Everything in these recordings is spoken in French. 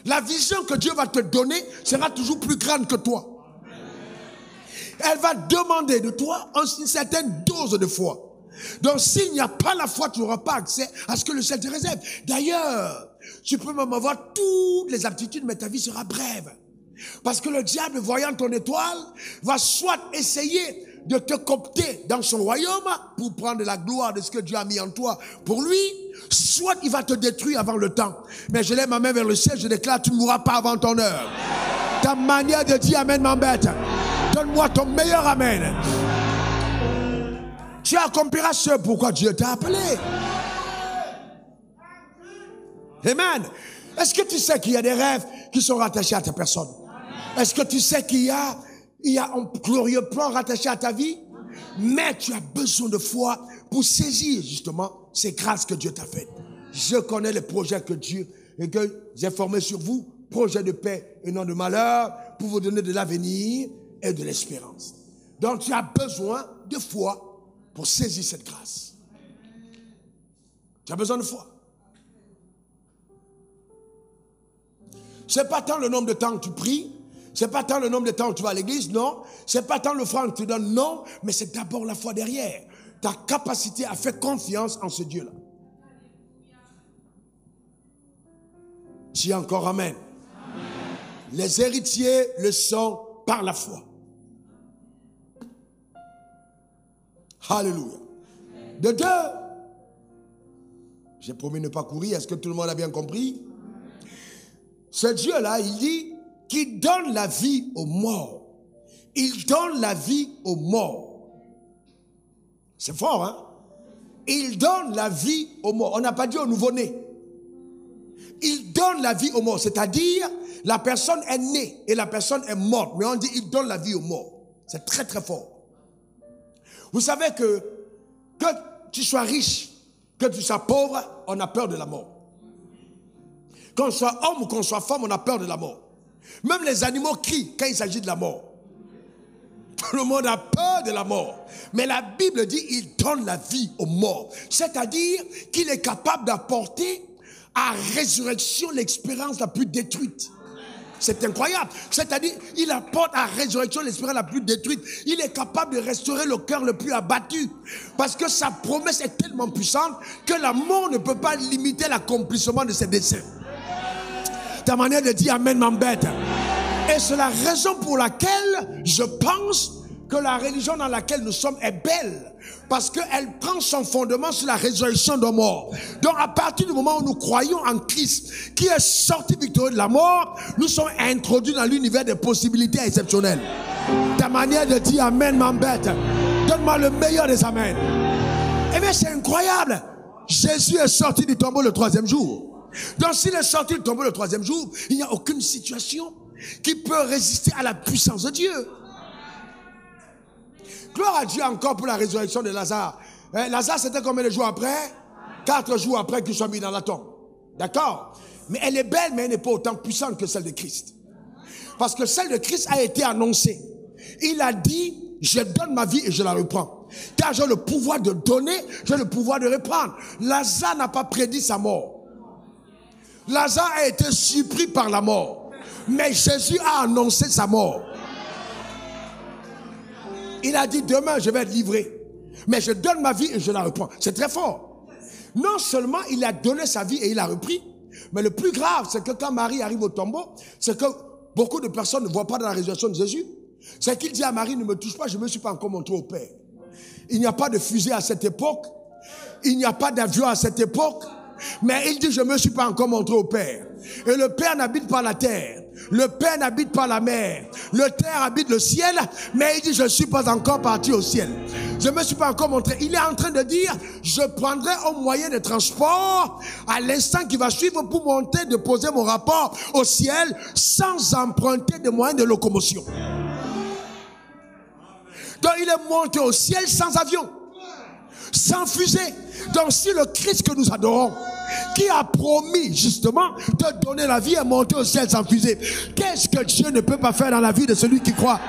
La vision que Dieu va te donner sera toujours plus grande que toi. Elle va demander de toi une certaine dose de foi. Donc s'il n'y a pas la foi, tu n'auras pas accès à ce que le ciel te réserve. D'ailleurs, tu peux même avoir toutes les aptitudes, mais ta vie sera brève. Parce que le diable, voyant ton étoile, va soit essayer de te coopter dans son royaume pour prendre la gloire de ce que Dieu a mis en toi pour lui, soit il va te détruire avant le temps. Mais je lève ma main vers le ciel, je déclare, tu ne mourras pas avant ton heure. Ta manière de dire amen m'embête. Donne-moi ton meilleur amen. Tu accompliras ce pourquoi Dieu t'a appelé. Amen. Est-ce que tu sais qu'il y a des rêves qui sont rattachés à ta personne? Est-ce que tu sais qu'il y a un glorieux plan rattaché à ta vie? Mais tu as besoin de foi pour saisir justement ces grâces que Dieu t'a faites. Je connais les projets que Dieu et que j'ai formés sur vous, projets de paix et non de malheur, pour vous donner de l'avenir et de l'espérance. Donc tu as besoin de foi pour saisir cette grâce. Tu as besoin de foi. C'est pas tant le nombre de temps que tu pries, c'est pas tant le nombre de temps que tu vas à l'église, non. C'est pas tant le franc que tu donnes, non. Mais c'est d'abord la foi derrière. Ta capacité à faire confiance en ce Dieu-là. Dis encore amen. Amen. Les héritiers le sont par la foi. Alléluia. De deux, j'ai promis de ne pas courir. Est-ce que tout le monde a bien compris? Ce Dieu-là, il dit qu'il donne la vie aux morts. Il donne la vie aux morts. C'est fort, hein? Il donne la vie aux morts. On n'a pas dit aux nouveau-nés. Il donne la vie aux morts. C'est-à-dire, la personne est née et la personne est morte. Mais on dit il donne la vie aux morts. C'est très très fort. Vous savez que tu sois riche, que tu sois pauvre, on a peur de la mort. Qu'on soit homme ou qu'on soit femme, on a peur de la mort. Même les animaux crient quand il s'agit de la mort. Tout le monde a peur de la mort. Mais la Bible dit il donne la vie aux morts. C'est-à-dire qu'il est capable d'apporter à résurrection l'expérience la plus détruite. C'est incroyable. C'est-à-dire il apporte à résurrection l'expérience la plus détruite. Il est capable de restaurer le cœur le plus abattu. Parce que sa promesse est tellement puissante que la mort ne peut pas limiter l'accomplissement de ses desseins. Ta manière de dire amen m'embête. Et c'est la raison pour laquelle je pense que la religion dans laquelle nous sommes est belle. Parce qu'elle prend son fondement sur la résurrection des morts. Donc à partir du moment où nous croyons en Christ, qui est sorti victorieux de la mort, nous sommes introduits dans l'univers des possibilités exceptionnelles. Ta manière de dire amen m'embête. Donne-moi le meilleur des amens. Eh bien c'est incroyable. Jésus est sorti du tombeau le 3e jour. Donc s'il est sorti du tombeau le 3e jour, il n'y a aucune situation qui peut résister à la puissance de Dieu. Gloire à Dieu encore pour la résurrection de Lazare. Lazare, c'était combien de jours après? 4 jours après qu'il soit mis dans la tombe. D'accord? Mais elle est belle, mais elle n'est pas autant puissante que celle de Christ. Parce que celle de Christ a été annoncée. Il a dit, je donne ma vie et je la reprends. Car j'ai le pouvoir de donner, j'ai le pouvoir de reprendre. Lazare n'a pas prédit sa mort. Lazare a été surpris par la mort. Mais Jésus a annoncé sa mort. Il a dit demain je vais être livré. Mais je donne ma vie et je la reprends. C'est très fort. Non seulement il a donné sa vie et il a repris. Mais le plus grave c'est que quand Marie arrive au tombeau, c'est que beaucoup de personnes ne voient pas dans la résurrection de Jésus. C'est qu'il dit à Marie ne me touche pas, je ne me suis pas encore montré au Père. Il n'y a pas de fusée à cette époque. Il n'y a pas d'avion à cette époque. Mais il dit je ne me suis pas encore montré au Père. Et le Père n'habite pas la terre. Le Père n'habite pas la mer. Le terre habite le ciel. Mais il dit je ne suis pas encore parti au ciel. Je ne me suis pas encore montré. Il est en train de dire je prendrai un moyen de transport à l'instant qui va suivre pour monter, déposer mon rapport au ciel sans emprunter de moyens de locomotion. Donc il est monté au ciel sans avion, sans fusée. Donc si le Christ que nous adorons, qui a promis justement de donner la vie et monter au ciel sans fusée, qu'est-ce que Dieu ne peut pas faire dans la vie de celui qui croit?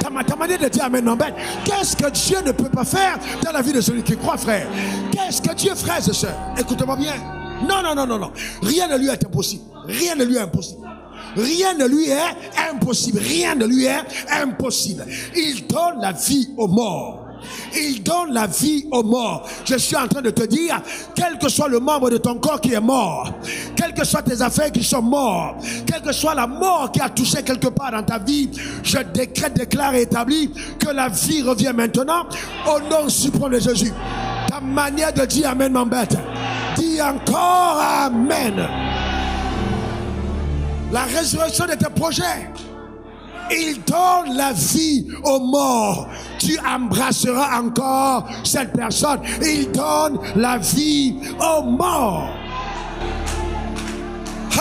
Ta manière de dire amen m'embête. Qu'est-ce que Dieu ne peut pas faire dans la vie de celui qui croit, frère? Qu'est-ce que Dieu, frères et sœurs? Écoutez-moi bien. Non. Rien ne lui est impossible. Rien ne lui est impossible. Rien ne lui est impossible. Rien ne lui est impossible. Il donne la vie aux morts. Il donne la vie aux morts. Je suis en train de te dire, quel que soit le membre de ton corps qui est mort, quelles que soient tes affaires qui sont mortes, quelle que soit la mort qui a touché quelque part dans ta vie, je décrète, déclare et établis que la vie revient maintenant au nom suprême de Jésus. Ta manière de dire Amen m'embête. Dis encore Amen. La résurrection de tes projets. Il donne la vie aux morts. Tu embrasseras encore cette personne. Il donne la vie aux morts.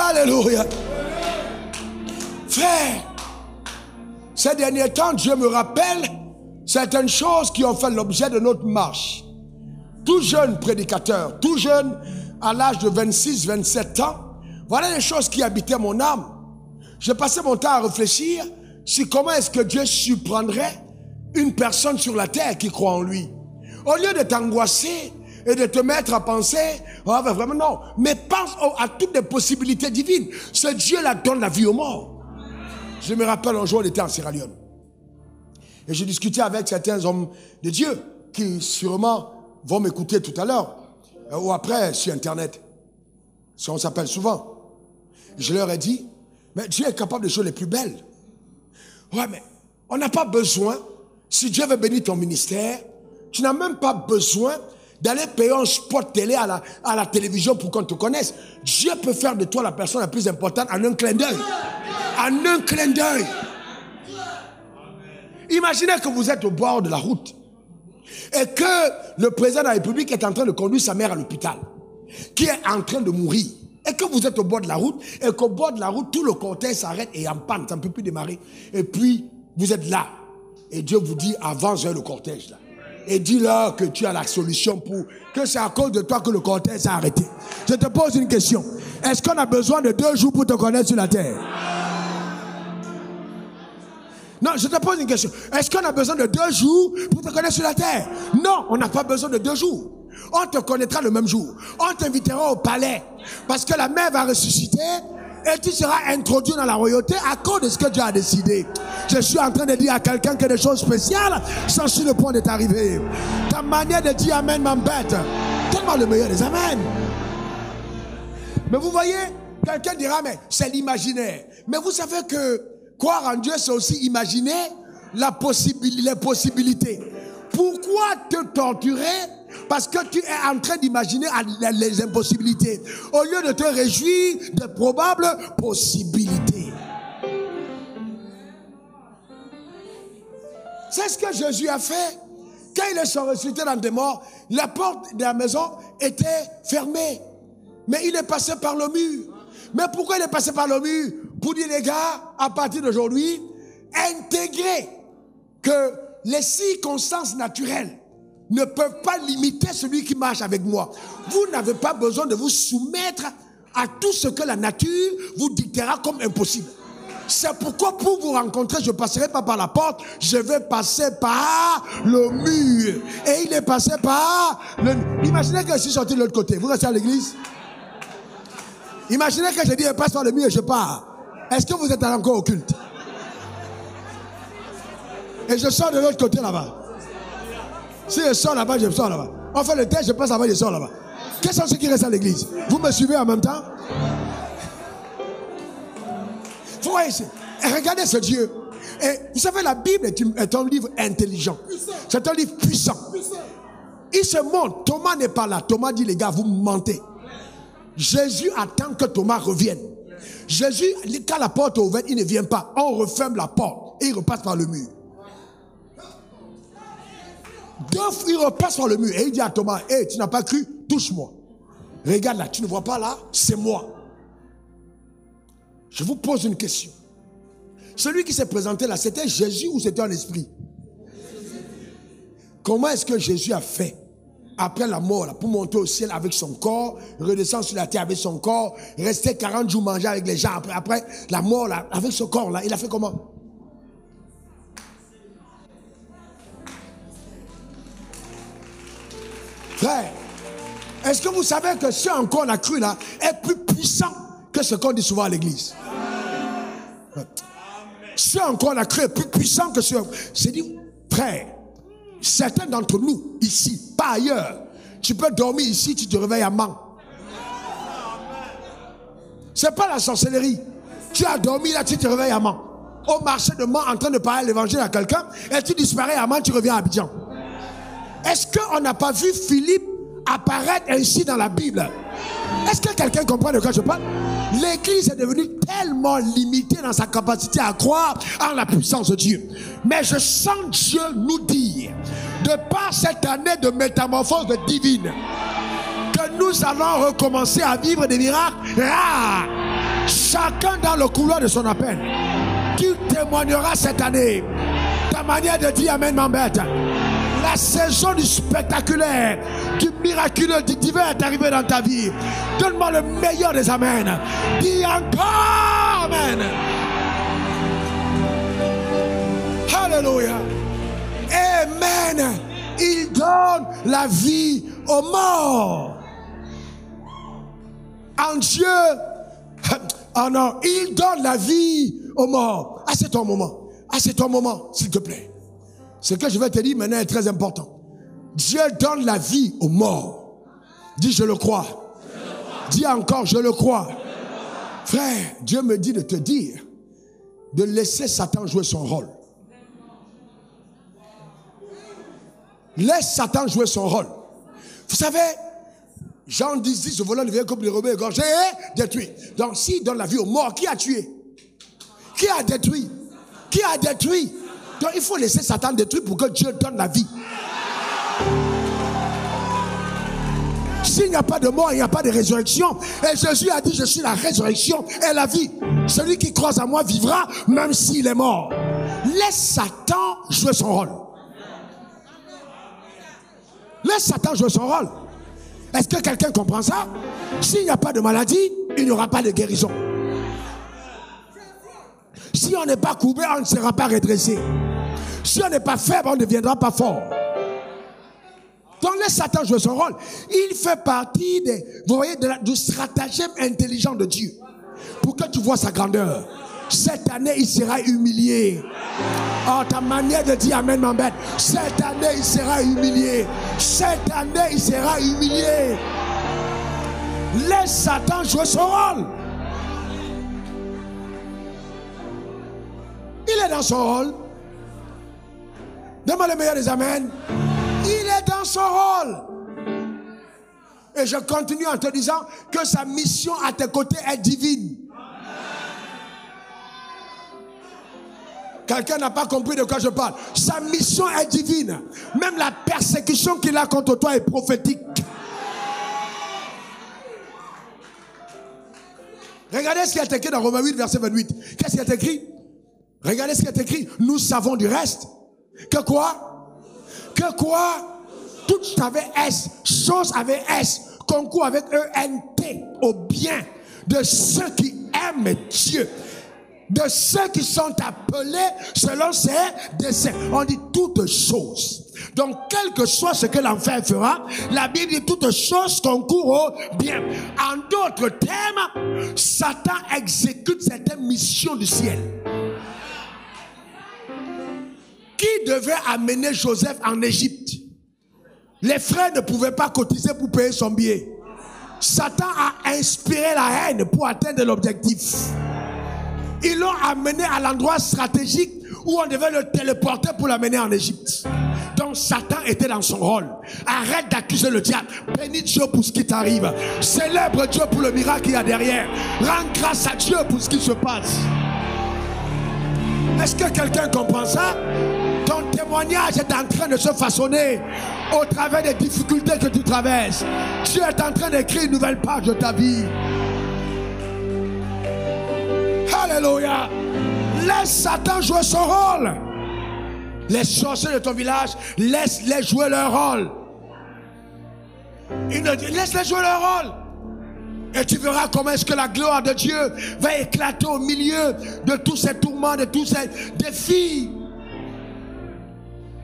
Alléluia. Frère, ces derniers temps, Dieu me rappelle certaines choses qui ont fait l'objet de notre marche. Tout jeune prédicateur, tout jeune à l'âge de 26-27 ans, voilà les choses qui habitaient mon âme. J'ai passé mon temps à réfléchir sur comment est-ce que Dieu surprendrait une personne sur la terre qui croit en lui. Au lieu de t'angoisser et de te mettre à penser, oh, vraiment non, mais pense à toutes les possibilités divines. Ce Dieu-là donne la vie aux morts. Je me rappelle un jour, on était en Sierra Leone. Et je discutais avec certains hommes de Dieu qui sûrement vont m'écouter tout à l'heure ou après sur Internet. Si on s'appelle souvent. Je leur ai dit, mais Dieu est capable des choses les plus belles. Ouais, mais on n'a pas besoin, si Dieu veut bénir ton ministère, tu n'as même pas besoin d'aller payer un spot télé à la télévision pour qu'on te connaisse. Dieu peut faire de toi la personne la plus importante en un clin d'œil. En un clin d'œil. Imaginez que vous êtes au bord de la route et que le président de la République est en train de conduire sa mère à l'hôpital, qui est en train de mourir. Et que vous êtes au bord de la route, et qu'au bord de la route, tout le cortège s'arrête et en panne, ça ne peut plus démarrer. Et puis, vous êtes là. Et Dieu vous dit, avance vers le cortège là. Et dis-leur que tu as la solution pour, que c'est à cause de toi que le cortège s'est arrêté. Je te pose une question. Est-ce qu'on a besoin de 2 jours pour te connaître sur la terre? Non, je te pose une question. Est-ce qu'on a besoin de 2 jours pour te connaître sur la terre? Non, on n'a pas besoin de 2 jours. On te connaîtra le même jour. On t'invitera au palais. Parce que la mère va ressusciter et tu seras introduit dans la royauté à cause de ce que Dieu a décidé. Je suis en train de dire à quelqu'un que des choses spéciales sont sur le point de t'arriver. Ta manière de dire Amen m'embête. Tellement le meilleur des Amen. Mais vous voyez, quelqu'un dira, mais c'est l'imaginaire. Mais vous savez que croire en Dieu, c'est aussi imaginer les possibilités. Pourquoi te torturer? Parce que tu es en train d'imaginer les impossibilités, au lieu de te réjouir de probables possibilités. C'est ce que Jésus a fait. Quand il est ressuscité dans des morts, la porte de la maison était fermée. Mais il est passé par le mur. Mais pourquoi il est passé par le mur? Pour dire, les gars, à partir d'aujourd'hui, intégrez que les circonstances naturelles ne peuvent pas limiter celui qui marche avec moi. Vous n'avez pas besoin de vous soumettre à tout ce que la nature vous dictera comme impossible. C'est pourquoi pour vous rencontrer, je ne passerai pas par la porte, je vais passer par le mur. Et il est passé par le mur. Imaginez que je suis sorti de l'autre côté. Vous restez à l'église? Imaginez que je dis, passe par le mur et je pars. Est-ce que vous êtes encore au culte? Et je sors de l'autre côté là-bas. Si je sors là-bas, je sors là-bas. On fait le test, je passe là-bas, je sors là-bas. Quels sont ceux qui restent à l'église? Vous me suivez en même temps? Vous voyez, regardez ce Dieu. Et vous savez, la Bible est un livre intelligent. C'est un livre puissant. Il se montre. Thomas n'est pas là. Thomas dit, les gars, vous mentez. Jésus attend que Thomas revienne. Jésus, quand la porte est ouverte, il ne vient pas. On referme la porte et il repasse par le mur. Il repasse par le mur et il dit à Thomas, hey, tu n'as pas cru, touche-moi. Regarde là, tu ne vois pas là, c'est moi. Je vous pose une question. Celui qui s'est présenté là, c'était Jésus ou c'était un esprit? Comment est-ce que Jésus a fait après la mort là, pour monter au ciel avec son corps, redescendre sur la terre avec son corps, rester 40 jours manger avec les gens après la mort là, avec ce corps là, il a fait comment? Frère, est-ce que vous savez que ce en quoi on a cru là est plus puissant que ce qu'on dit souvent à l'église? C'est encore la craie plus puissant que ce. C'est dit, frère, certains d'entre nous, ici, pas ailleurs, tu peux dormir ici, tu te réveilles à Mans. C'est pas la sorcellerie. Tu as dormi là, tu te réveilles à Mans. Au marché de Mans, en train de parler l'évangile à quelqu'un, et tu disparais à Mans, tu reviens à Abidjan. Est-ce qu'on n'a pas vu Philippe apparaître ainsi dans la Bible? Est-ce que quelqu'un comprend de quoi je parle? L'église est devenue tellement limitée dans sa capacité à croire en la puissance de Dieu. Mais je sens Dieu nous dire, de par cette année de métamorphose divine, que nous allons recommencer à vivre des miracles rares. Chacun dans le couloir de son appel, qui témoignera cette année. Ta manière de dire Amen m'embête. La saison du spectaculaire, du miraculeux, du divin est arrivée dans ta vie. Donne-moi le meilleur des Amen. Dis encore Amen. Alléluia. Amen. Il donne la vie aux morts. En Dieu, oh non, il donne la vie aux morts. Ah, c'est ton moment. Ah, c'est ton moment, s'il te plaît. Ce que je vais te dire maintenant est très important. Dieu donne la vie aux morts. Dis, je le crois. Dis encore, je le crois. Frère, Dieu me dit de te dire de laisser Satan jouer son rôle. Laisse Satan jouer son rôle. Vous savez, Jean 10 dit, ce volant devient comme les rebelles égorgés et détruit. Donc, s'il donne la vie aux morts, qui a tué? Qui a détruit? Qui a détruit? Donc, il faut laisser Satan détruire pour que Dieu donne la vie. S'il n'y a pas de mort, il n'y a pas de résurrection. Et Jésus a dit, je suis la résurrection et la vie. Celui qui croit en moi vivra, même s'il est mort. Laisse Satan jouer son rôle. Laisse Satan jouer son rôle. Est-ce que quelqu'un comprend ça? S'il n'y a pas de maladie, il n'y aura pas de guérison. Si on n'est pas courbé, on ne sera pas redressé. Si on n'est pas faible, on ne deviendra pas fort. Donc laisse Satan jouer son rôle. Il fait partie des, vous voyez, du stratagème intelligent de Dieu. Pour que tu vois sa grandeur. Cette année, il sera humilié. Oh, ta manière de dire Amen m'embête. Cette année, il sera humilié. Cette année, il sera humilié. Laisse Satan jouer son rôle. Il est dans son rôle. Donne-moi le meilleur des Amen. Il est dans son rôle. Et je continue en te disant que sa mission à tes côtés est divine. Quelqu'un n'a pas compris de quoi je parle. Sa mission est divine. Même la persécution qu'il a contre toi est prophétique. Regardez ce qui est écrit dans Romains 8, verset 28. Qu'est-ce qui est écrit? Regardez ce qui est écrit. Nous savons du reste. Que quoi? Que quoi? Tout avec S. Chose avec S. Concours avec E-N-T. Au bien de ceux qui aiment Dieu. De ceux qui sont appelés selon ses desseins. On dit toutes choses. Donc, quel que soit ce que l'enfer fera, la Bible dit toutes choses concourent au bien. En d'autres termes, Satan exécute certaines missions du ciel. Qui devait amener Joseph en Égypte? Les frères ne pouvaient pas cotiser pour payer son billet. Satan a inspiré la haine pour atteindre l'objectif. Ils l'ont amené à l'endroit stratégique où on devait le téléporter pour l'amener en Égypte. Donc Satan était dans son rôle. Arrête d'accuser le diable. Bénis Dieu pour ce qui t'arrive. Célèbre Dieu pour le miracle qu'il y a derrière. Rends grâce à Dieu pour ce qui se passe. Est-ce que quelqu'un comprend ça? Ton témoignage est en train de se façonner au travers des difficultés que tu traverses. Dieu est en train d'écrire une nouvelle page de ta vie. Alléluia. Laisse Satan jouer son rôle. Les sorciers de ton village, laisse-les jouer leur rôle. Laisse-les jouer leur rôle. Et tu verras comment est-ce que la gloire de Dieu va éclater au milieu de tous ces tourments, de tous ces défis.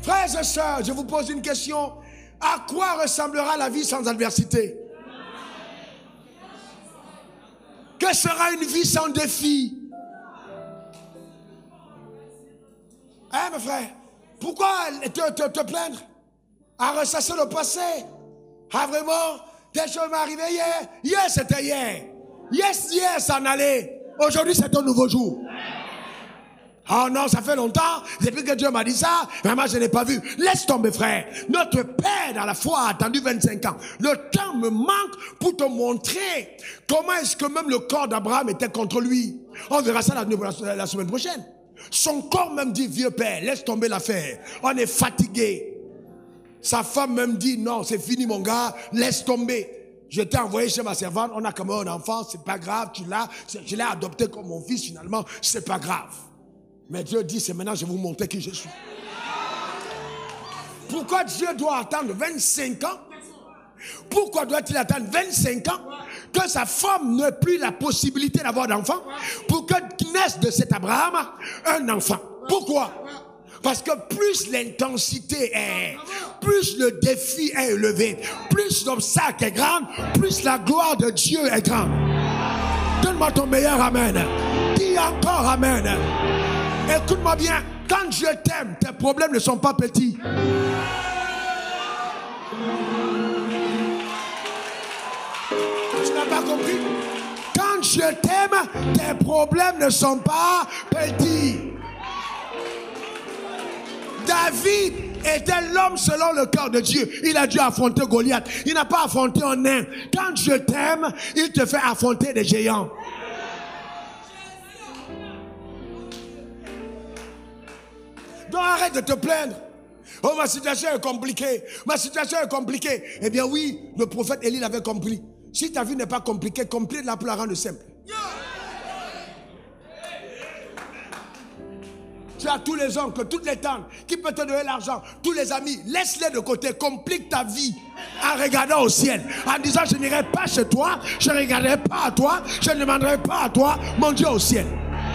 Frères et sœurs, je vous pose une question. À quoi ressemblera la vie sans adversité? Que sera une vie sans défi? Hein, mes frères? Pourquoi te plaindre? À ressasser le passé? Ah, vraiment? Telle chose m'est arrivée hier. Hier, c'était hier. Hier, ça en allait. Aujourd'hui, c'est un nouveau jour. Oh non, ça fait longtemps. Depuis que Dieu m'a dit ça, vraiment, je n'ai pas vu. Laisse tomber, frère. Notre Père dans la foi a attendu 25 ans. Le temps me manque pour te montrer comment est-ce que même le corps d'Abraham était contre lui. On verra ça la semaine prochaine. Son corps même dit, vieux père, laisse tomber l'affaire. On est fatigué. Sa femme même dit, non, c'est fini mon gars, laisse tomber. Je t'ai envoyé chez ma servante, on a comme un enfant, c'est pas grave, je l'ai adopté comme mon fils finalement, c'est pas grave. Mais Dieu dit, c'est maintenant je vais vous montrer qui je suis. Pourquoi Dieu doit attendre 25 ans? Pourquoi doit-il attendre 25 ans que sa femme n'ait plus la possibilité d'avoir d'enfant pour que naisse de cet Abraham un enfant? Pourquoi? Parce que plus l'intensité est, plus le défi est élevé, plus l'obstacle est grand, plus la gloire de Dieu est grande. Donne-moi ton meilleur amen. Dis encore amen. Écoute-moi bien, quand je t'aime, tes problèmes ne sont pas petits. Tu n'as pas compris? Quand je t'aime, tes problèmes ne sont pas petits. David était l'homme selon le cœur de Dieu. Il a dû affronter Goliath. Il n'a pas affronté un nain. Quand je t'aime, il te fait affronter des géants. Donc arrête de te plaindre. Oh, ma situation est compliquée. Ma situation est compliquée. Eh bien oui, le prophète Élie l'avait compris. Si ta vie n'est pas compliquée, complète-la pour la rendre simple. Tu as tous les oncles, toutes les tantes qui peuvent te donner l'argent, tous les amis, laisse-les de côté, complique ta vie en regardant au ciel, en disant je n'irai pas chez toi, je ne regarderai pas à toi, je ne demanderai pas à toi, mon Dieu au ciel.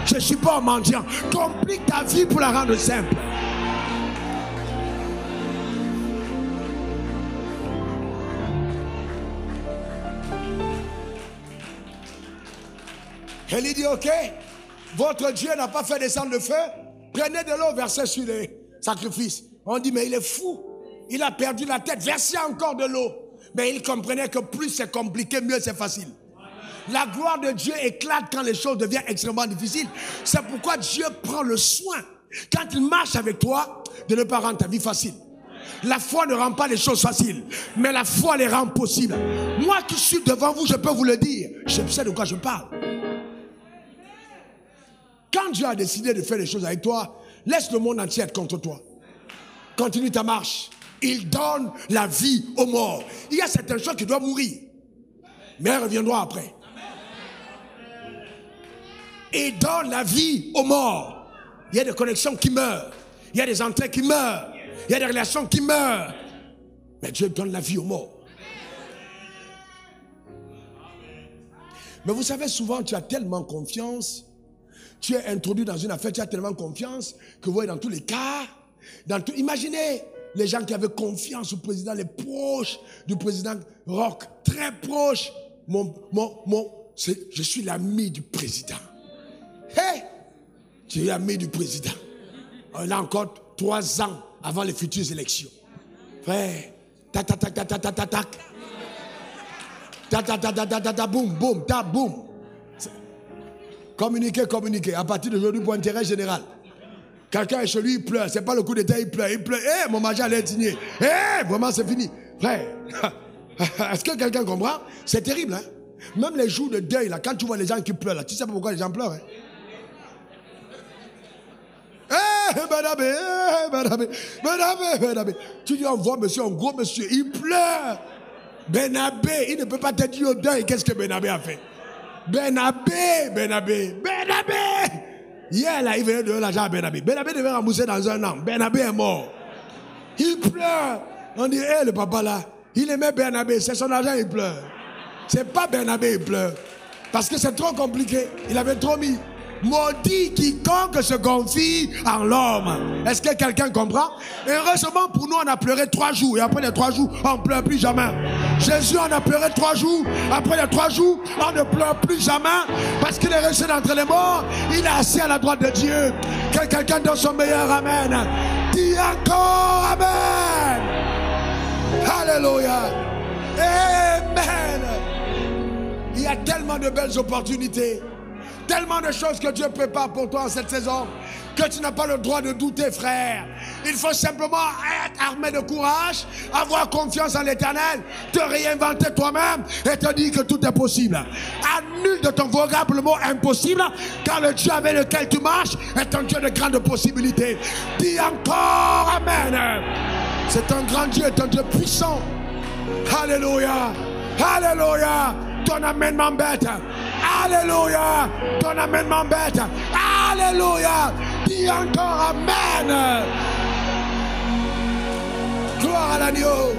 Je ne suis pas un mendiant. Complique ta vie pour la rendre simple. Elle lui dit ok, votre Dieu n'a pas fait descendre le feu. Prenez de l'eau, versez sur les sacrifices. On dit, mais il est fou. Il a perdu la tête. Versez encore de l'eau. Mais il comprenait que plus c'est compliqué, mieux c'est facile. La gloire de Dieu éclate quand les choses deviennent extrêmement difficiles. C'est pourquoi Dieu prend le soin, quand il marche avec toi, de ne pas rendre ta vie facile. La foi ne rend pas les choses faciles, mais la foi les rend possibles. Moi qui suis devant vous, je peux vous le dire. Je sais de quoi je parle. Quand Dieu a décidé de faire les choses avec toi, laisse le monde entier être contre toi. Continue ta marche. Il donne la vie aux morts. Il y a certaines choses qui doivent mourir, mais elles reviendront après. Il donne la vie aux morts. Il y a des connexions qui meurent. Il y a des entrées qui meurent. Il y a des relations qui meurent. Mais Dieu donne la vie aux morts. Mais vous savez, souvent, tu as tellement confiance. Tu es introduit dans une affaire, tu as tellement confiance que vous voyez dans tous les cas, imaginez les gens qui avaient confiance au président, les proches du président Roch, très proches. Je suis l'ami du président. Hey, tu es l'ami du président. On a encore 3 ans avant les futures élections. Frère, tac, tac, tac, tac, tac, tac, tac, tac. Tac, tac, tac, tac, tac, tac, boum, boum, tac, boum. Communiquer, communiquer. À partir d'aujourd'hui, pour intérêt général. Quelqu'un est chez lui, il pleure. C'est pas le coup d'état, il pleure. Il pleure. Eh, mon mari allait être signé. Eh, vraiment, c'est fini. Frère, est-ce que quelqu'un comprend? C'est terrible, hein? Même les jours de deuil, là, quand tu vois les gens qui pleurent, là, tu sais pas pourquoi les gens pleurent, hein? Eh, Benabé, Benabé, Benabé, Benabé. Tu dis, on voit monsieur, un gros monsieur, il pleure. Benabé, il ne peut pas te dire au deuil, qu'est-ce que Benabé a fait? Benabé, Benabé, Benabé. Hier, là, il venait de l'argent à Benabé. Benabé devait rembourser dans 1 an. Benabé est mort. Il pleure. On dit, hé, le papa là, il aimait Benabé. C'est son argent, il pleure. C'est pas Benabé, il pleure. Parce que c'est trop compliqué. Il avait trop mis. Maudit quiconque se confie en l'homme. Est-ce que quelqu'un comprend? Et heureusement pour nous, on a pleuré 3 jours. Et après les 3 jours, on ne pleure plus jamais. Jésus, on a pleuré 3 jours. Après les 3 jours, on ne pleure plus jamais. Parce qu'il est resté d'entre les morts. Il est assis à la droite de Dieu. Que quelqu'un donne son meilleur amen. Dis encore amen. Alléluia. Amen. Il y a tellement de belles opportunités. Tellement de choses que Dieu prépare pour toi en cette saison que tu n'as pas le droit de douter, frère. Il faut simplement être armé de courage, avoir confiance en l'Éternel, te réinventer toi-même et te dire que tout est possible. Annule de ton vocable le mot impossible, car le Dieu avec lequel tu marches est un Dieu de grandes possibilités. Dis encore amen. C'est un grand Dieu, c'est un Dieu puissant. Alléluia. Alléluia. Ton amen m'embête. Alléluia. Ton amen m'embête. Alléluia. Dis encore amen. Gloire à l'agneau.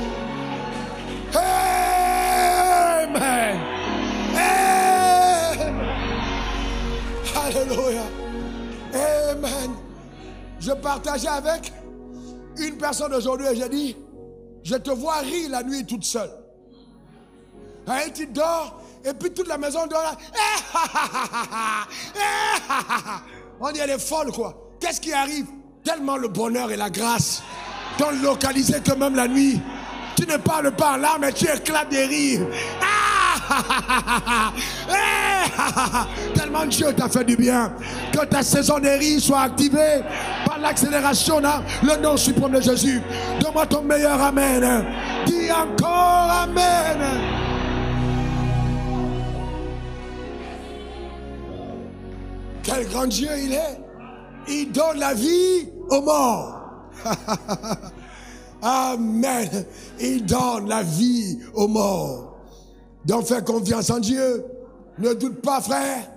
Amen. Amen. Alléluia. Amen. Je partageais avec une personne aujourd'hui et j'ai dit, je te vois rire la nuit toute seule. Et tu dors, et puis toute la maison dort là. On dit elle est folle quoi. Qu'est-ce qui arrive? Tellement le bonheur et la grâce t'ont localisé que même la nuit, tu ne parles pas en larmes mais tu éclates des rires. Tellement Dieu t'a fait du bien. Que ta saison des rires soit activée par l'accélération dans le nom suprême de Jésus. Donne-moi ton meilleur amen. Dis encore amen. Quel grand Dieu il est. Il donne la vie aux morts. Amen. Il donne la vie aux morts. Donc fais confiance en Dieu. Ne doute pas, frère.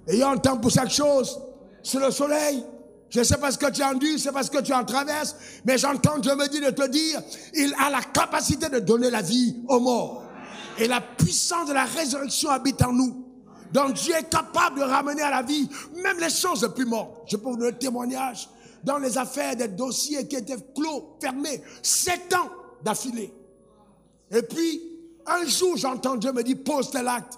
Ayant le temps pour chaque chose. C'est le soleil. Je ne sais pas ce que tu as enduit, c'est parce que tu en traverses. Mais j'entends Dieu me dire de te dire, il a la capacité de donner la vie aux morts. Et la puissance de la résurrection habite en nous. Donc Dieu est capable de ramener à la vie même les choses les plus mortes. Je peux vous donner un témoignage dans les affaires des dossiers qui étaient clos, fermés, 7 ans d'affilée. Et puis, un jour, j'entends Dieu me dire, pose tel acte.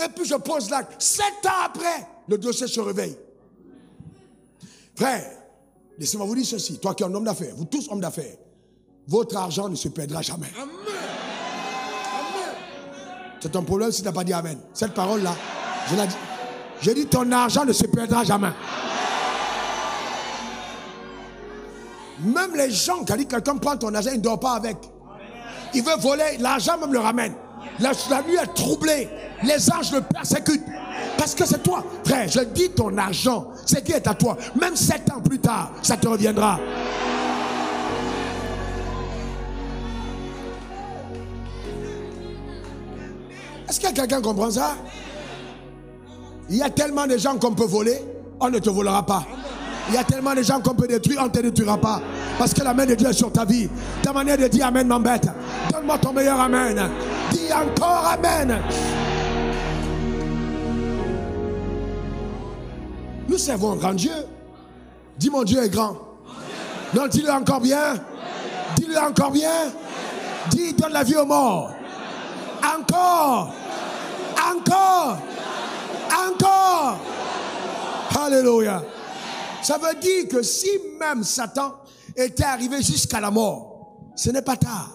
Et puis je pose l'acte. 7 ans après, le dossier se réveille. Frère, laissez-moi vous dire ceci. Toi qui es un homme d'affaires, vous tous hommes d'affaires, votre argent ne se perdra jamais. Amen. C'est un problème si tu n'as pas dit amen. Cette parole-là, je l'ai dit. J'ai dit ton argent ne se perdra jamais. Même les gens, quand quelqu'un prend ton argent, il ne dort pas avec. Il veut voler, l'argent même le ramène. La nuit est troublée. Les anges le persécutent. Parce que c'est toi. Frère, je dis ton argent, c'est qui est à toi. Même 7 ans plus tard, ça te reviendra. Est-ce que quelqu'un comprend ça? Il y a tellement de gens qu'on peut voler, on ne te volera pas. Il y a tellement de gens qu'on peut détruire, on ne te détruira pas. Parce que la main de Dieu est sur ta vie. Ta manière de dire amen m'embête. Donne-moi ton meilleur amen. Dis encore amen. Nous servons un grand Dieu. Dis mon Dieu est grand. Non, dis-le encore bien. Dis-le encore bien. Dis, donne la vie aux morts. Encore. Encore. Encore. Alléluia. Ça veut dire que si même Satan était arrivé jusqu'à la mort, ce n'est pas tard.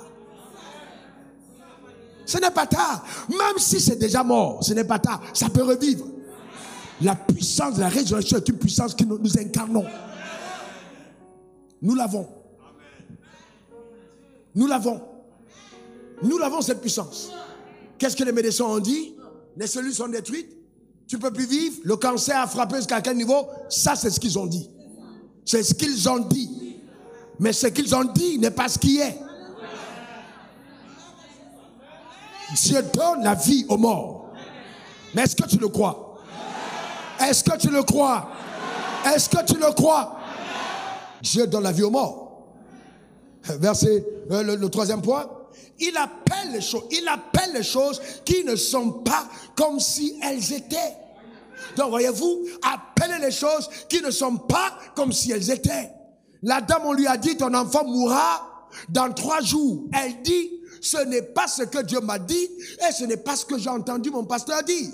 Ce n'est pas tard. Même si c'est déjà mort, ce n'est pas tard. Ça peut revivre. La puissance de la résurrection est une puissance que nous incarnons. Nous l'avons. Nous l'avons. Nous l'avons cette puissance. Qu'est-ce que les médecins ont dit? Les cellules sont détruites. Tu ne peux plus vivre. Le cancer a frappé jusqu'à quel niveau? Ça, c'est ce qu'ils ont dit. C'est ce qu'ils ont dit. Mais ce qu'ils ont dit n'est pas ce qui est. Dieu donne la vie aux morts. Mais est-ce que tu le crois? Est-ce que tu le crois? Est-ce que tu le crois? Dieu donne la vie aux morts. Verset, le troisième point. Il appelle les choses qui ne sont pas comme si elles étaient. Donc voyez-vous, appelez les choses qui ne sont pas comme si elles étaient. La dame, on lui a dit, ton enfant mourra dans 3 jours. Elle dit, ce n'est pas ce que Dieu m'a dit et ce n'est pas ce que j'ai entendu mon pasteur dire.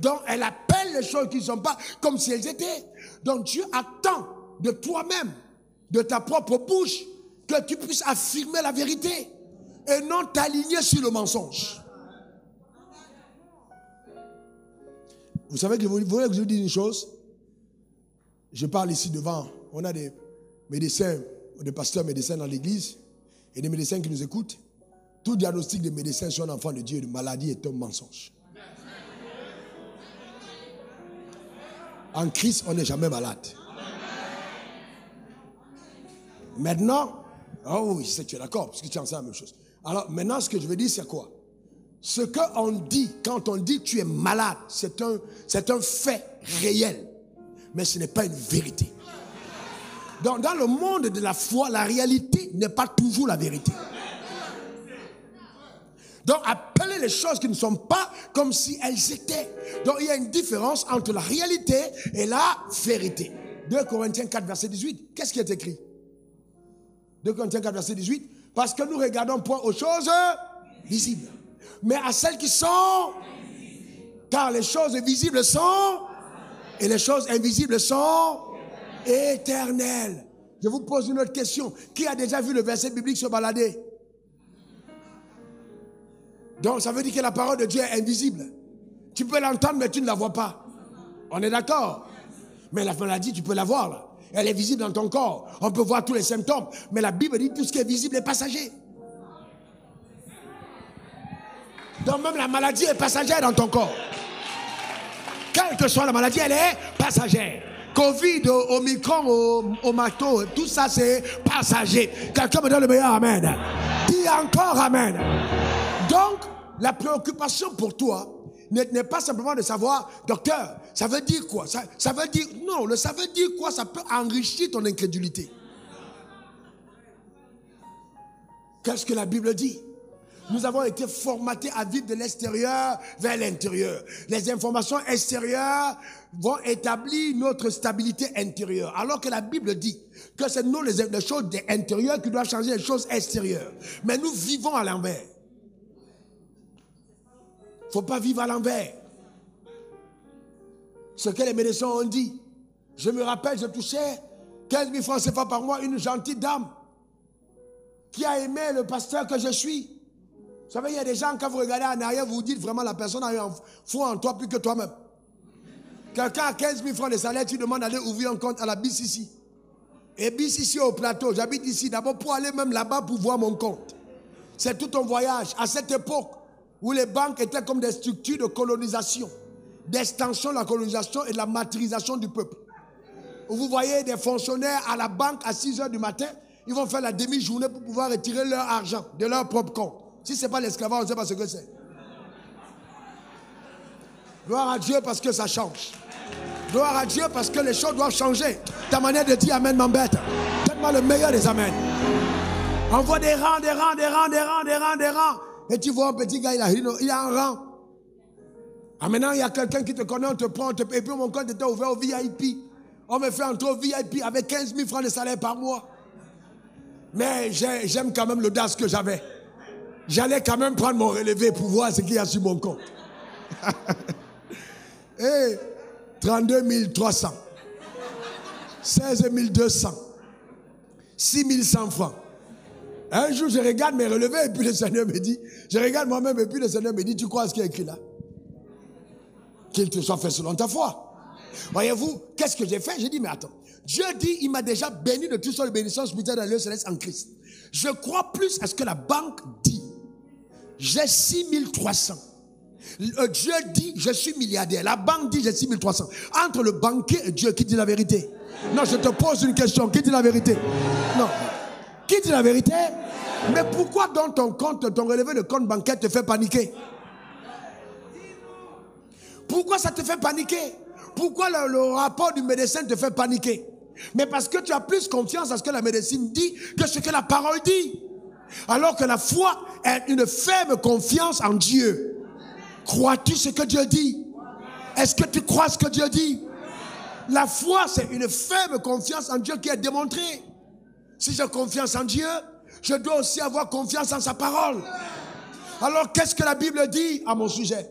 Donc elle appelle les choses qui ne sont pas comme si elles étaient. Donc Dieu attend de toi-même, de ta propre bouche, que tu puisses affirmer la vérité et non t'aligner sur le mensonge. Vous savez que vous voulez que je vous dise une chose? Je parle ici devant. On a des médecins, des pasteurs médecins dans l'église et des médecins qui nous écoutent. Tout diagnostic des médecins sur un enfant de Dieu de maladie est un mensonge. En Christ, on n'est jamais malade. Maintenant, oh oui, je sais que tu es d'accord, parce que tu en sais la même chose. Alors maintenant, ce que je veux dire, c'est quoi? Ce qu'on dit, quand on dit que tu es malade, c'est un fait réel. Mais ce n'est pas une vérité. Donc, dans le monde de la foi, la réalité n'est pas toujours la vérité. Donc, appelez les choses qui ne sont pas comme si elles étaient. Donc, il y a une différence entre la réalité et la vérité. 2 Corinthiens 4, verset 18. Qu'est-ce qui est écrit? 2 Corinthiens 4, verset 18. Parce que nous regardons point aux choses visibles, mais à celles qui sont, car les choses visibles sont, et les choses invisibles sont éternelles. Je vous pose une autre question. Qui a déjà vu le verset biblique se balader? Donc ça veut dire que la parole de Dieu est invisible. Tu peux l'entendre mais tu ne la vois pas. On est d'accord? Mais la maladie, tu peux la voir là. Elle est visible dans ton corps. On peut voir tous les symptômes. Mais la Bible dit que tout ce qui est visible est passager. Donc même la maladie est passagère dans ton corps. Quelle que soit la maladie, elle est passagère. Covid, Omicron, Omato, tout ça c'est passager. Quelqu'un me donne le meilleur amen. Dis encore amen. Donc, la préoccupation pour toi n'est pas simplement de savoir, docteur, ça veut dire quoi? Ça veut dire, non, ça veut dire quoi? Ça peut enrichir ton incrédulité. Qu'est-ce que la Bible dit? Nous avons été formatés à vivre de l'extérieur vers l'intérieur. Les informations extérieures vont établir notre stabilité intérieure. Alors que la Bible dit que c'est nous les choses intérieures qui doivent changer les choses extérieures. Mais nous vivons à l'envers. Il ne faut pas vivre à l'envers. Ce que les médecins ont dit. Je me rappelle, je touchais 15 000 francs CFA par mois, une gentille dame qui a aimé le pasteur que je suis. Vous savez, il y a des gens, quand vous regardez en arrière, vous vous dites vraiment la personne a eu un foi en toi plus que toi-même. Quelqu'un a 15 000 francs de salaire, tu demandes d'aller ouvrir un compte à la BCC. Et BCC au plateau, j'habite ici, d'abord pour aller même là-bas pour voir mon compte. C'est tout un voyage. À cette époque où les banques étaient comme des structures de colonisation, d'extension de la colonisation et de la martyrisation du peuple. Où vous voyez des fonctionnaires à la banque à 6 h du matin, ils vont faire la demi-journée pour pouvoir retirer leur argent de leur propre compte. Si ce n'est pas l'esclavage, on ne sait pas ce que c'est. Gloire à Dieu parce que ça change. Gloire à Dieu parce que les choses doivent changer. Ta manière de dire amen m'embête. Donne-moi le meilleur des amens. On voit des rangs, des rangs, des rangs, des rangs, des rangs, des rangs. Et tu vois un petit gars, il a un rang. Ah, maintenant, il y a quelqu'un qui te connaît, on te prend, et puis mon compte était ouvert au VIP. On me fait entrer au VIP avec 15 000 francs de salaire par mois. Mais j'aime quand même l'audace que j'avais. J'allais quand même prendre mon relevé pour voir ce qu'il y a sur mon compte. Et 32 300, 16 200, 6 100 francs. Un jour, je regarde mes relevés et puis le Seigneur me dit, je regarde moi-même et puis le Seigneur me dit, tu crois à ce qui est écrit là? Qu'il te soit fait selon ta foi. Voyez-vous, qu'est-ce que j'ai fait? J'ai dit, mais attends, Dieu dit, il m'a déjà béni de toutes sortes de bénédictions spirituelles dans le lieu céleste en Christ. Je crois plus à ce que la banque dit. J'ai 6 300. Dieu dit, je suis milliardaire. La banque dit, j'ai 6 300. Entre le banquier et Dieu, qui dit la vérité? Non, je te pose une question. Qui dit la vérité? Non. Qui dit la vérité? Mais pourquoi dans ton compte, ton relevé de compte bancaire te fait paniquer? Pourquoi ça te fait paniquer? Pourquoi le rapport du médecin te fait paniquer? Mais parce que tu as plus confiance à ce que la médecine dit que ce que la parole dit. Alors que la foi est une ferme confiance en Dieu. Crois-tu ce que Dieu dit? Est-ce que tu crois ce que Dieu dit? La foi, c'est une ferme confiance en Dieu qui est démontrée. Si j'ai confiance en Dieu, je dois aussi avoir confiance en sa parole. Alors, qu'est-ce que la Bible dit à mon sujet?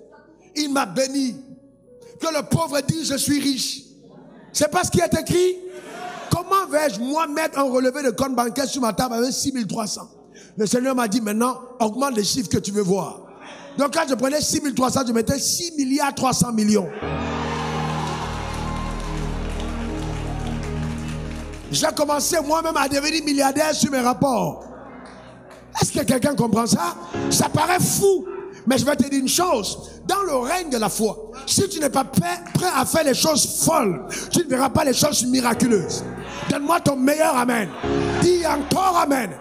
Il m'a béni. Que le pauvre dit, je suis riche. C'est pas ce qui est écrit? Comment vais-je, moi, mettre un relevé de compte bancaire sur ma table avec 6300? Le Seigneur m'a dit, maintenant, augmente les chiffres que tu veux voir. Donc, quand je prenais 6300, je mettais 6 milliards 300 millions. J'ai commencé moi-même à devenir milliardaire sur mes rapports. Est-ce que quelqu'un comprend ça? Ça paraît fou. Mais je vais te dire une chose. Dans le règne de la foi, si tu n'es pas prêt à faire les choses folles, tu ne verras pas les choses miraculeuses. Donne-moi ton meilleur amen. Dis encore amen.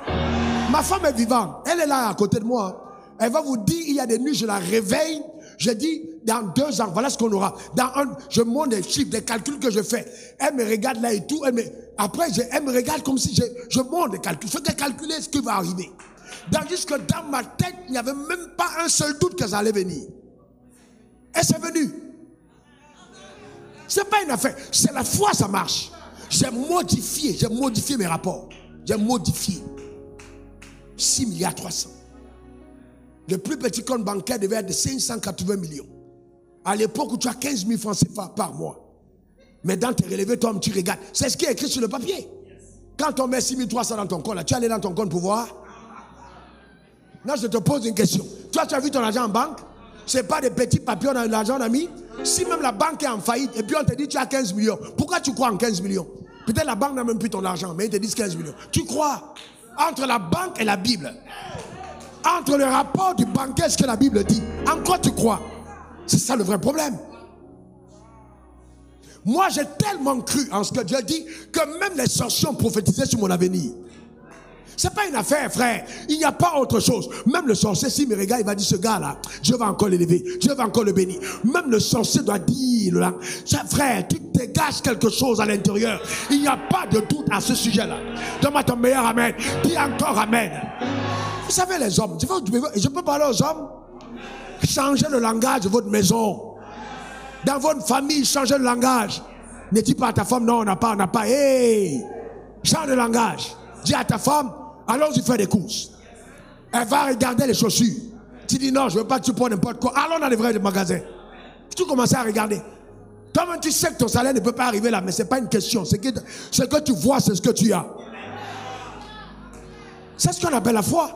Ma femme est vivante. Elle est là à côté de moi. Elle va vous dire, il y a des nuits, je la réveille. Je dis, dans 2 ans, voilà ce qu'on aura. Je montre des chiffres, des calculs que je fais. Elle me regarde là et tout. Après, elle me regarde comme si je montre des calculs. Je fais calculer ce qui va arriver. Tandis que dans ma tête, il n'y avait même pas un seul doute que ça allait venir. Et c'est venu. Ce n'est pas une affaire. C'est la foi, ça marche. J'ai modifié mes rapports. J'ai modifié. 6 milliards 300. Le plus petit compte bancaire devait être de 580 millions. À l'époque où tu as 15 000 francs CFA par mois. Mais dans tes relevés, toi, tu regardes. C'est ce qui est écrit sur le papier. Quand on met 6 300 dans ton compte, là, tu es allé dans ton compte pour voir. Non, je te pose une question. Toi, tu as vu ton argent en banque? Ce n'est pas des petits papiers, on a l'argent, on a mis. Si même la banque est en faillite, et puis on te dit tu as 15 millions. Pourquoi tu crois en 15 millions? Peut-être la banque n'a même plus ton argent, mais ils te disent 15 millions. Tu crois? Entre la banque et la Bible. Entre le rapport du banquier et ce que la Bible dit. En quoi tu crois? C'est ça le vrai problème. Moi, j'ai tellement cru en ce que Dieu dit que même les sorciers ont prophétisé sur mon avenir. Ce n'est pas une affaire, frère. Il n'y a pas autre chose. Même le sorcier, s'il me regarde, il va dire, ce gars-là, Dieu va encore l'élever. Dieu va encore le bénir. Même le sorcier doit dire, là, frère, tu dégages quelque chose à l'intérieur. Il n'y a pas de doute à ce sujet-là. Donne-moi ton meilleur amen. Dis encore amen. Vous savez, les hommes, je peux parler aux hommes. Changez le langage de votre maison. Dans votre famille, changez le langage. Ne dis pas à ta femme, non, on n'a pas. Hey, change le langage. Dis à ta femme, allons-y faire des courses. Elle va regarder les chaussures. Tu dis non, je ne veux pas que tu prennes n'importe quoi. Allons dans les vrais magasins. Tu commences à regarder. Toi-même, tu sais que ton salaire ne peut pas arriver là, mais ce n'est pas une question. Ce que tu vois, c'est ce que tu as. C'est ce qu'on appelle la foi.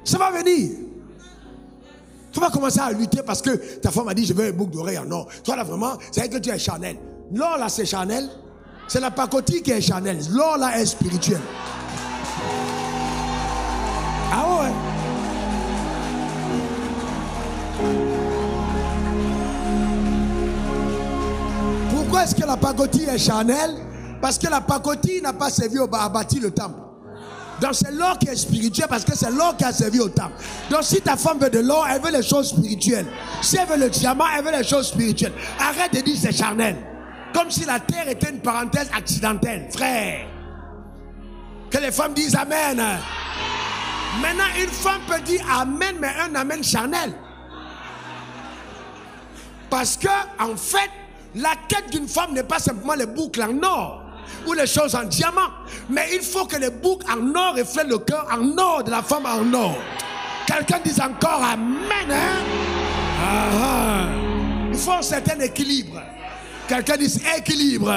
Ça va venir. Tu vas commencer à lutter parce que ta femme a dit je veux un boucle d'oreille en or. Toi là vraiment, c'est vrai que tu es Chanel. L'or là c'est Chanel. C'est la pacotille qui est Chanel. L'or là est spirituel. Ah ouais. Pourquoi est-ce que la pacotille est Chanel? Parce que la pacotille n'a pas servi à bâtir le temple. Donc c'est l'or qui est spirituel parce que c'est l'or qui a servi au temple. Donc si ta femme veut de l'or, elle veut les choses spirituelles. Si elle veut le diamant, elle veut les choses spirituelles. Arrête de dire c'est charnel. Comme si la terre était une parenthèse accidentelle. Frère, que les femmes disent amen. Maintenant une femme peut dire amen, mais un amen charnel. Parce que en fait, la quête d'une femme n'est pas simplement les boucles en or ou les choses en diamant, mais il faut que les boucles en or reflètent le cœur en or de la femme en or. Quelqu'un dise encore amen, hein? Il faut un certain équilibre. Quelqu'un dise équilibre.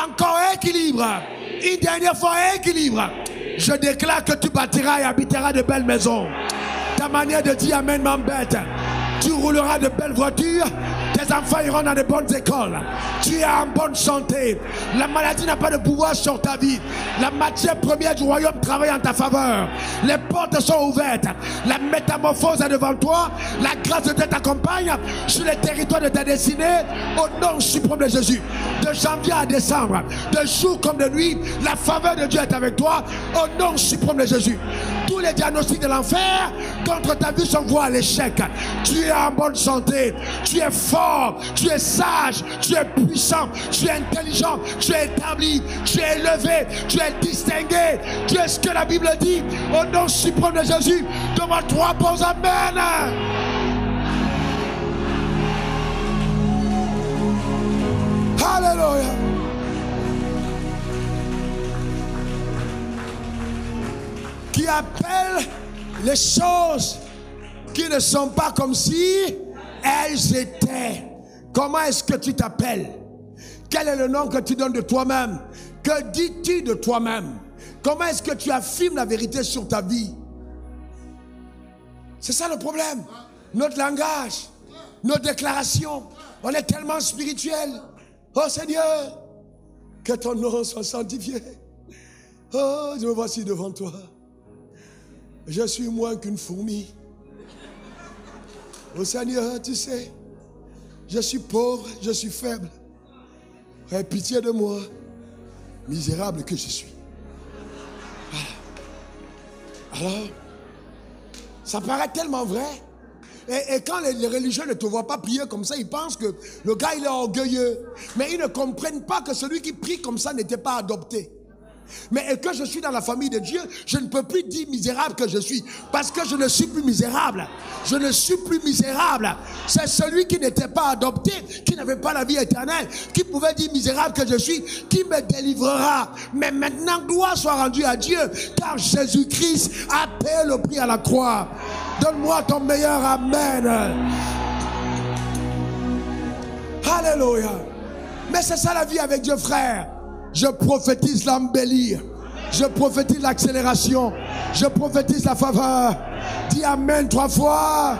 Encore équilibre. Une dernière fois équilibre. Je déclare que tu bâtiras et habiteras de belles maisons. Ta manière de dire amen m'embête. Tu rouleras de belles voitures. Tes enfants iront dans de bonnes écoles. Tu es en bonne santé. La maladie n'a pas de pouvoir sur ta vie. La matière première du royaume travaille en ta faveur. Les portes sont ouvertes. La métamorphose est devant toi. La grâce de Dieu t'accompagne sur les territoires de ta destinée. Au nom suprême de Jésus. De janvier à décembre, de jour comme de nuit, la faveur de Dieu est avec toi. Au nom suprême de Jésus. Tous les diagnostics de l'enfer contre ta vie sont voués à l'échec. Tu es en bonne santé. Tu es fort. Tu es sage. Tu es puissant. Tu es intelligent. Tu es établi. Tu es élevé. Tu es distingué. Tu es ce que la Bible dit. Au nom suprême de Jésus. Demande 3 bons amen. Tu appelles les choses qui ne sont pas comme si elles étaient. Comment est-ce que tu t'appelles? Quel est le nom que tu donnes de toi-même? Que dis-tu de toi-même? Comment est-ce que tu affirmes la vérité sur ta vie? C'est ça le problème. Notre langage, nos déclarations, on est tellement spirituel. Oh Seigneur, que ton nom soit sanctifié. Oh, je me voici devant toi. Je suis moins qu'une fourmi. Oh Seigneur, tu sais, je suis pauvre, je suis faible. Aie pitié de moi, misérable que je suis. Voilà. Alors, ça paraît tellement vrai. Et quand les religieux ne te voient pas prier comme ça, ils pensent que le gars il est orgueilleux. Mais ils ne comprennent pas que celui qui prie comme ça n'était pas adopté. Mais que je suis dans la famille de Dieu, je ne peux plus dire misérable que je suis. Parce que je ne suis plus misérable. Je ne suis plus misérable. C'est celui qui n'était pas adopté, qui n'avait pas la vie éternelle, qui pouvait dire misérable que je suis, qui me délivrera. Mais maintenant, gloire soit rendue à Dieu, car Jésus-Christ a payé le prix à la croix. Donne-moi ton meilleur amen. Alléluia. Mais c'est ça la vie avec Dieu, frère. Je prophétise l'embellir. Je prophétise l'accélération. Je prophétise la faveur. Dis amen 3 fois.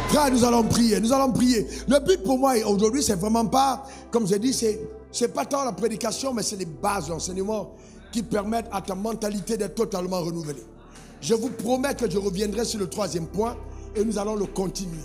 Frère, nous allons prier. Nous allons prier. Le but pour moi aujourd'hui, c'est vraiment pas, comme j'ai dit, c'est pas tant la prédication, mais c'est les bases de l'enseignement qui permettent à ta mentalité d'être totalement renouvelée. Je vous promets que je reviendrai sur le 3e point et nous allons le continuer.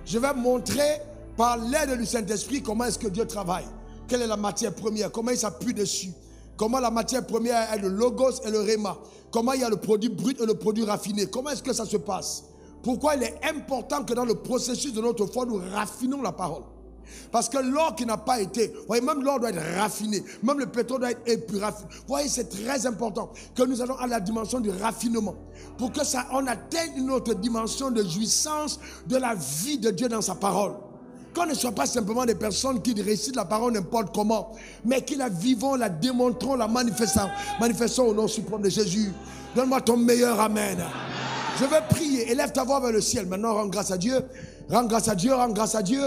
Je vais montrer par l'aide du Saint-Esprit comment est-ce que Dieu travaille. Quelle est la matière première? Comment il s'appuie dessus? Comment la matière première est le logos et le réma? Comment il y a le produit brut et le produit raffiné? Comment est-ce que ça se passe? Pourquoi il est important que dans le processus de notre foi, nous raffinons la parole? Parce que l'or qui n'a pas été, vous voyez, même l'or doit être raffiné, même le pétrole doit être plus raffiné. Vous voyez, c'est très important que nous allons à la dimension du raffinement. Pour que ça, on atteigne une autre dimension de jouissance de la vie de Dieu dans sa parole. Qu'on ne soit pas simplement des personnes qui récitent la parole n'importe comment, mais qui la vivons, la démontrons, la manifestons au nom suprême de Jésus. Donne-moi ton meilleur amen. Je vais prier. Élève ta voix vers le ciel. Maintenant, rends grâce à Dieu. Rends grâce à Dieu, rends grâce à Dieu.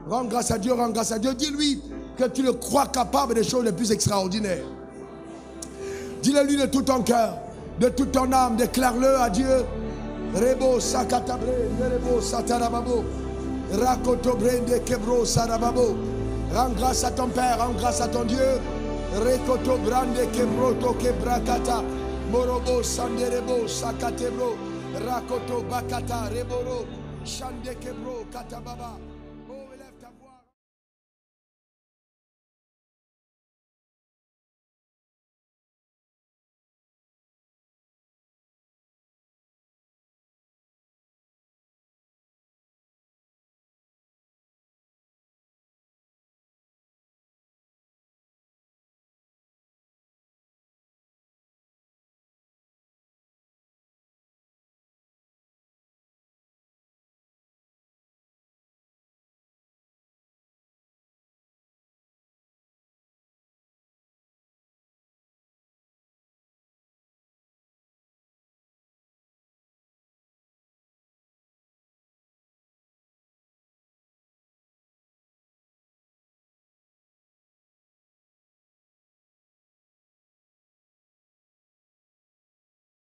Rends grâce à Dieu, rends grâce à Dieu. Dis-lui que tu le crois capable des choses les plus extraordinaires. Dis-le-lui de tout ton cœur, de toute ton âme. Déclare-le à Dieu. Rebo sakatabre, rebo satarababo. Rakoto brende kebro sarababo. Rends grâce à ton Père, rends grâce à ton Dieu. Rekoto brande kebro toke brakata. Morobo sanderebo sakatebro. Rakoto bakata reboro. Shande kebro katababa.